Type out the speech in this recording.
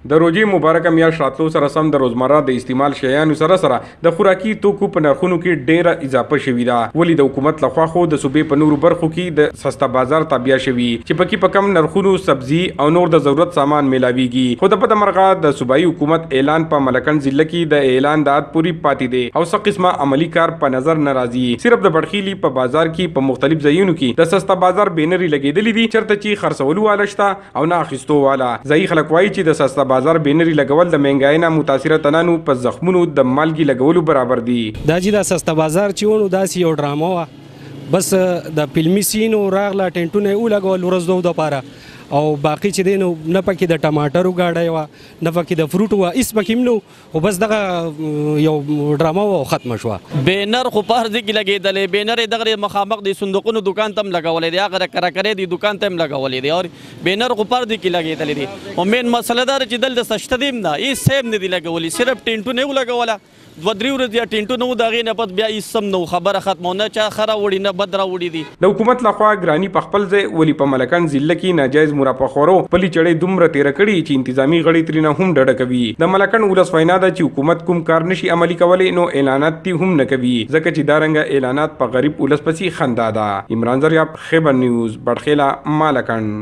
د روژې مبارکه میاشت راتلو سره سم د روزمره د استعمال شیانو سره د خوراکي توکو په نرخونو کې ډېره اضافه شوې ده. ولې د حکومت لخوا خو د صوبې په نورو برخو کې د سستا بازار تابع شوي چې پکې په کم نرخونو سبزي او نور د ضرورت سامان میلاویږي. خو د بده مرغه د صوبایي حکومت اعلان په ملکن ضلع کې د اعلان د عاد پوری پاتې دی او څه قسمه عملی کار په نظر نه راځي. صرف د بړخیلی په بازار کې په مختلف ځایونو کې د سستا بازار بینري لګېدلې دي چرته چې خرڅولو والا شته او نه اخیستو والا. ځایي خلک وایي چې د سستا بازار بینري لګول د مهنګای نه متاثره تنانو په زخمونو د مالګي لګولو برابر دي. دا چې د سستا بازار چې ونه داسې یو ډرامه وه، بس د فلمي سینو راغله ټینټونه یې ولګول ورځ دوه دپاره او باقي چې دی نو نه پکې د ټماټرو ګاډۍ وه نه پکې د فروټ وه هېڅ پکې هم نه خو بس دغه یو ډرامه وه او ختمه شوه. بینر خو په هر ځای کې لګېدلی، بینر یې دغه مخامخ د صندوقونو دکان ته هم لګولی دی، هغه د کرکرې د دکان ته هم لګولی دی او بینر خو په هر ځای کې لګېدلی دی. او مین مسله دا ده چې دلته سشته دی هم نه، هېڅ څه هم نه دي لګولي، صرف ټینټونه یې ولګوله، دوه درې ورځې یا ټینټونه وو، د هغې نه پس بیا هېڅ هم نه وو، خبره ختمه، نه چا ښه راوړي نه بد راوړي دي. د حکومت لخوا ګراني په خپل ځای ولې په ملکن ضلع کې ناجایز مرافخورو پلي چړې دومره تېره کړي چې انتظامي غړي ترېنه هم ډډه کوي. د ملکن ولس وینا ده چې حکومت کوم کار نشي عملي کولی نو اعلانات دې هم نه کوي، ځکه چې دا رنګه اعلانات په غریب ولس پسې خندا ده. عمران زریاب، خیبر نیوز، بړخیله، مالکن.